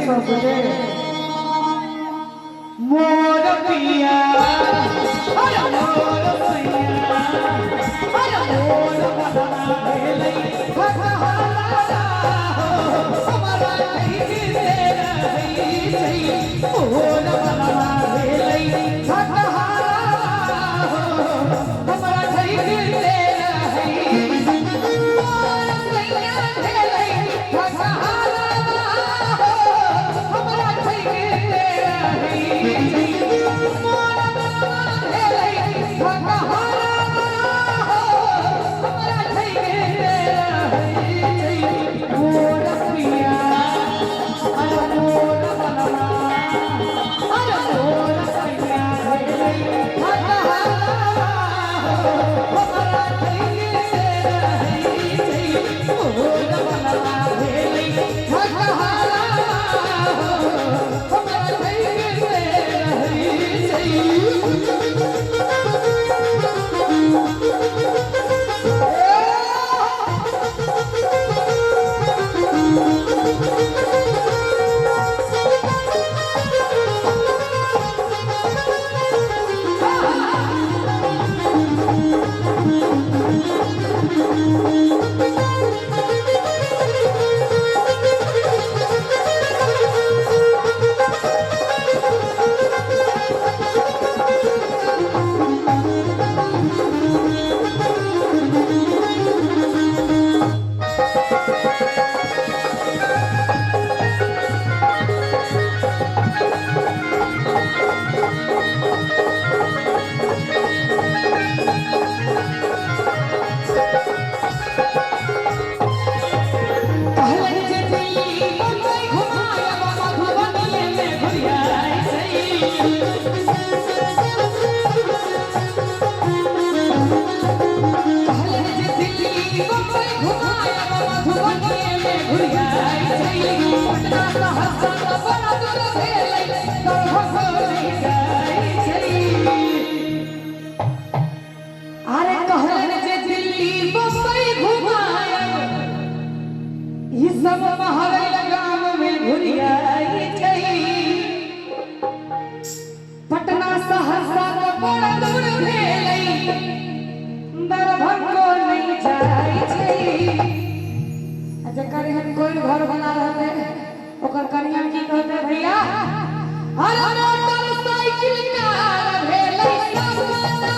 सब कुटे मोर पिया अरे मोर पिया अरे मोर बदना भेलै भगवाना हमारा कहीं दे रही सही मोर बदना भेलै भगवाना हमारा कहीं दे रही मोर पिया भेलै भगवाना हमारा कहीं दे रही मोर बदना भेलै भगवाना हमारा कहीं दे रही मोर पिया अरे मोर बदना अरे मोर पिया भेलै भगवाना हमारा कहीं दे रही मोर बदना भेलै भगवाना हमारा कहीं दे रही अरे कहलन जे दिल्ली बम्बई घुमायब ई सब महल गाम में घुरियाई छै पटना सहरसा तो बड़ा दूर भेलै दरभंगो नहीं जाई छै जकर एहन कोई घर बना रहते ओकर कन्या की कहते भैया अरे मोटरसाइकिल कार भेलै सपना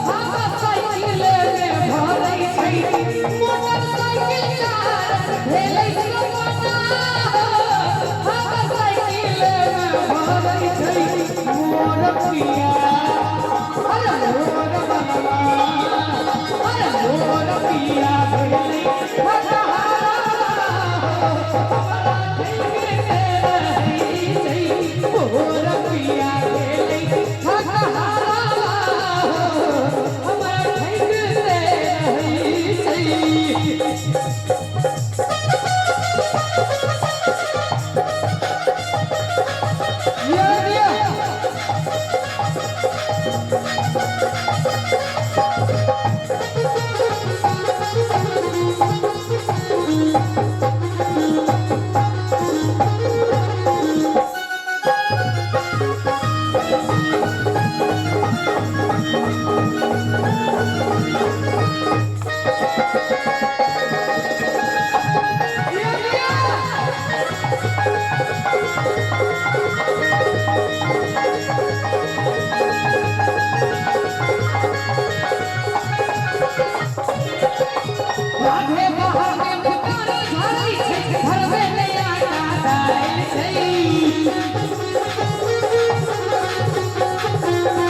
हम साइकिल में भरै छै मोटरसाइकिल कार भेलै सपना हम साइकिल में भरै छै मोर पिया अरे मोर बदना अरे मोर पिया भेलै भगवाना हमारा कहीं दे रही सही मोर पिया भेलै भगवाना हमारा कहीं दे रही सही राधे बाहर में फुटानी झाड़ी छै घर में नया डाल छै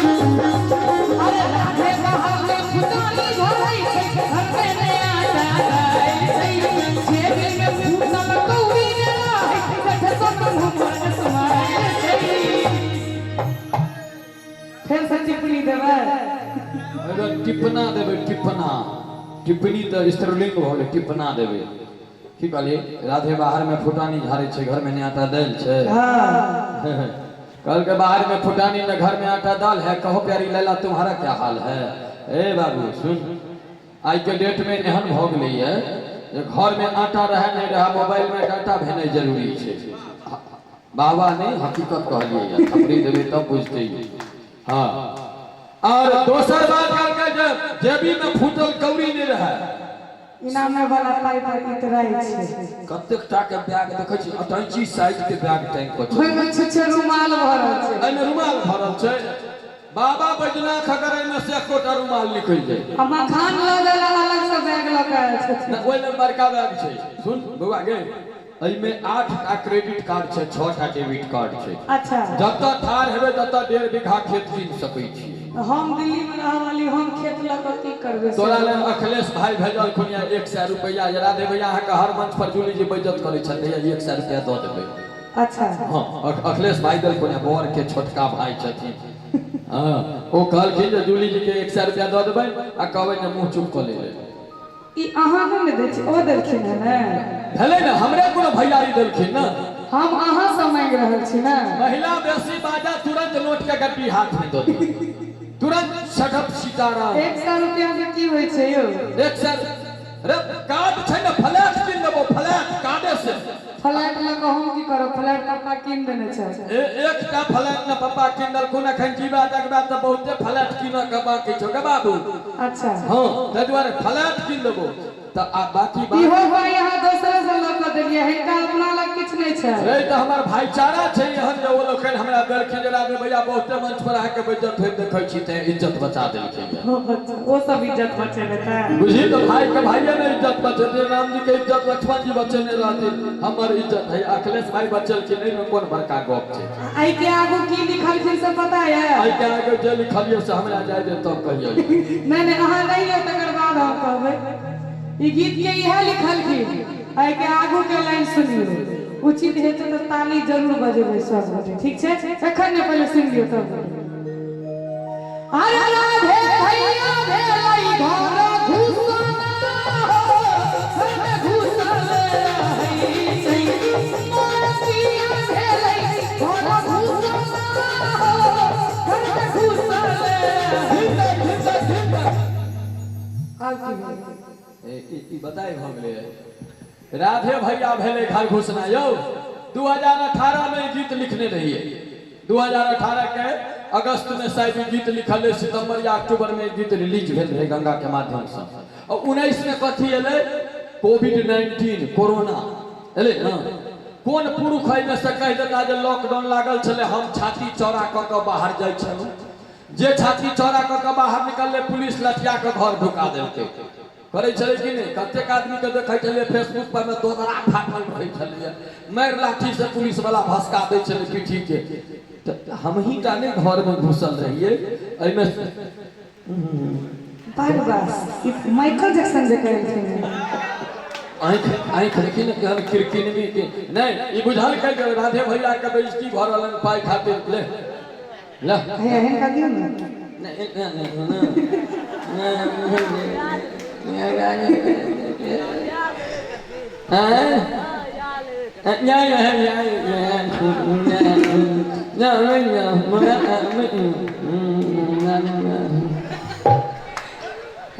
अरे राधे बाहर में फुटानी झाड़ी छै घर में नया डाल छै जेब में फूटल कौड़ी रहे कठ सब घुमर समाए छै फिर से टिप्पणी देबै अगर टिप्पना देबै टिप्पणी तो स्त्रीलिंग भले टिप्पना देवे की कहलिए राधे बाहर में फुटानी झाड़े छे घर में नहीं आटा दाल छे कल के बाहर में फुटानी न घर में आटा दाल है कहो प्यारी लैला तुम्हारा क्या हाल है ए बाबू सुन आज के डेट में एहन भ गई है घर में आटा रहे नहीं रहा, मोबाइल में डाटा भेजने जरूरी है। बाबा ने हकीकत कहलिए या खबरी देवे तब बुझते ही। हाँ, और दोसर बात करके जब जेबी में फूटल कौड़ी नहीं रहा, इनामे वाला पाई पर इतराई छे। कतेक टा के बैग देखै छी, 28 साइज के बैग टैंक पर ओइ में छे रुमाल भरल छे, एमे रुमाल भरल छै। बाबा बैजनाथ अगर एमे से कोटा रुमाल निकल जाए, आ मखान ल देला अलग से बैग ल के आयल छथिन। ओइ में बड़का बैग छै। सुन बउआ गे, एहि में 8 टा क्रेडिट कार्ड छै, 6 टा डेबिट कार्ड छै। अच्छा, जत ठार हेबे तत 1.5 बीघा खेत कीन सकै छी। हम दिल्ली में रह वाली, हम खेत ल के की करबे? तोरा ले अखिलेश भाई भेजल खुनिया 100 रुपया जरा देबै। अहाँ के हर मंच पर जूली जी बेइज्जत करै छथि, 100 रुपया दऽ देबै। अच्छा, हां, अखिलेश भाई दल खुनिया बर के छोटका भाई छथिन। हां, ओ कहलखिन जे जूली जी के 100 रुपया दऽ देबै आ कहबै ने मुंह चुप कऽ लेबै। ई अहाँ ने दै छी, ओ देलखिन है ने? भेलै ने, हमरे कोनो भैयारी देलखिन ना, हम अहाँ से मांग रहल छी ना। महिला बेसी बाजा तुरंत नोट के गड्डी हाथ में दऽ दे, तुरंत सटप सितारा। 100 रुपया में की होय छै यौ? 100 रे कार्ड छै ने, फ्लैट कीन देबो, फ्लैट कार्डे से। फ्लैट ल के हम की करब? फ्लैट पापा कीन देने छै। एकटा फ्लैट न पापा कीन दल कोन एखन जीवा तकबा त बहुते फ्लैट कीन के बाकी छौ गे बाबू। अच्छा, हां, तै दुआरे फ्लैट कीन देबो त आ बाकी बात इहो भाई यहाँ दोसरे से ल के देलिए, हिनका अपना लग किछ नहीं छै। रे त हमर भाईचारा छै एहन जे ओ लोकन हमरा देलखिन जरा दे भैया, बहुते मंच पर आके बेइज्जत होय देखै छी त इज्जत बचा देलखिन। वो सब इज्जत बचेबे त बुझी तो भाई के भाइये ने इज्जत बचेते, राम जी के इज्जत लक्ष्मण जी बचेने रहते, हमर इज्जत है अखिलेश भाई बचल कि नहीं में कौन बड़का गप छै। आई के आगू की लिखलखिन से पता है? आई के आगे जे लिखलिए से हमरा जाय दे तब कहियो। नहीं अहाँ नहीं है तकर बाद हम कहबै। ई गीत के इहे लिखलखिन, आई के आगू के लाइन सुनियो, उचित हेतै तो ताली जरूर बजेबै सब गोटे, ठीक छै? एखन ने पहले सुन लियो तब। अरे राधे भैया भेलै घर घुसना हो, घर घुसल रही छै। मोरपिया भेलै घर घुसना हो, घर घुसल रही छै। आब की भेलै? ई बताए भ गेलै। राधे भैया भेले घर घुसना यौ। 2018 में गीत लिखने रहिए, 2018 के अगस्त में शायद गीत लिखल है, सितंबर या अक्टूबर में गीत रिलीज भेल रहे गंगा के माध्यम से। और 19 में कथी एले? कोविड-19 कोरोना एले ना। कोन पुरुष है में से कह देता जे लॉकडाउन लागल छले, हम छाती चौड़ा क के बाहर जाय छलु। जे छाती चौड़ा क के बाहर निकलले, पुलिस लठिया के घर ढुका देलकै। करे चले कि नहीं? कतेक आदमी के देखे चलिए फेसबुक पर में दोदरा फाटल रहे चलिए, मार लाठी से पुलिस वाला भसका दे चले पीठी के। तो हम ही जाने घर में घुसल रहिए एमे बस माइकल जैक्सन जे कहै छै आँख देखी ने केहन किरकिनमी के नहीं ई बुझल के जे राधे भैया के बेइज्जती भ रहलन पाई खातिर। ले ले हे हिनका दियौ ने।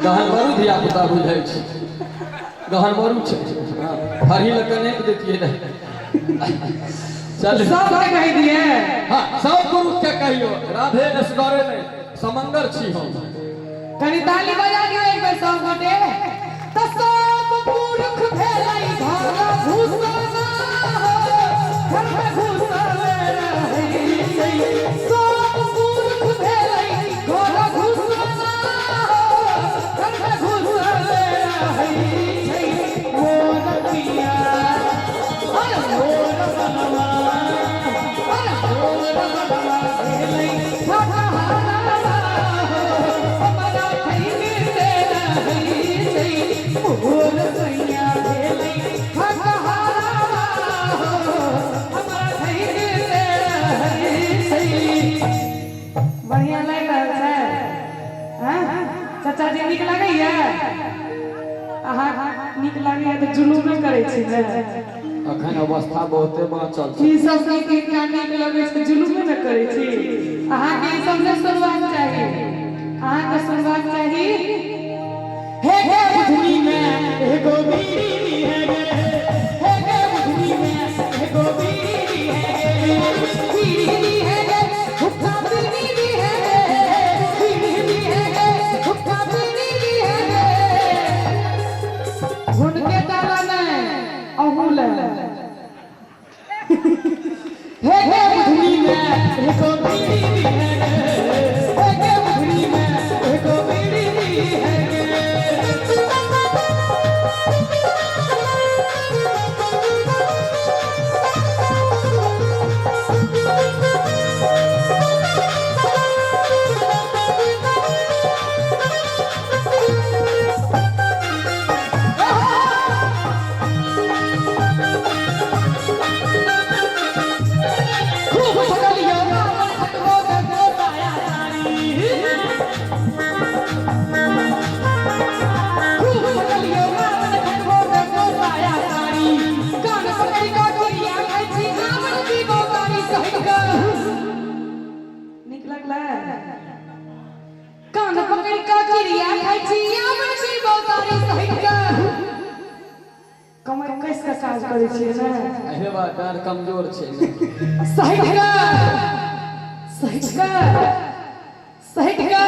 गहन मरु धिया पुता बुझै छै, गहन मरु छै। फरही लगे नहीं देतिए नहीं। चल सब के कह दिए। हाँ, सब पुरुष के कहियो राधे असगरे नहीं, समंगर छी हम। कनी ताली बजा दियो एक बेर सब गोटे। त सब पुरुष भेलै घर घुसना हो, घर घुसल रही छै। सब पुरुष भेलै घर घुसना हो, घर घुसल रही छै। मोर पिया अरे मोर बनवा, अरे मोर बनवा भेलै ठठहारा हो, हमरा खैर दे रही छै। मोर सैया भेलै ठठहारा हो, हमरा खैर दे रही छै। बढ़िया लागि रहल छै? हाँ चाचा जी नीक लगैया? अहाँ नीक लगैया तऽ जुलूमे करै छी ने। अखन अवस्था बहुते बाँचल छै। ई सब नीक नीक लगै छै जुलूमे न करै छी। अहाँके ई सब ने सुनबाक चाही, अहाँके सुनबाक चाही। हे हे बुझनी में एगो बीड़ी खाई छी आमन की बहुतारी सहित के कमर कस के काज करै छियै ने हे बा डार कमजोर छै ने सहित के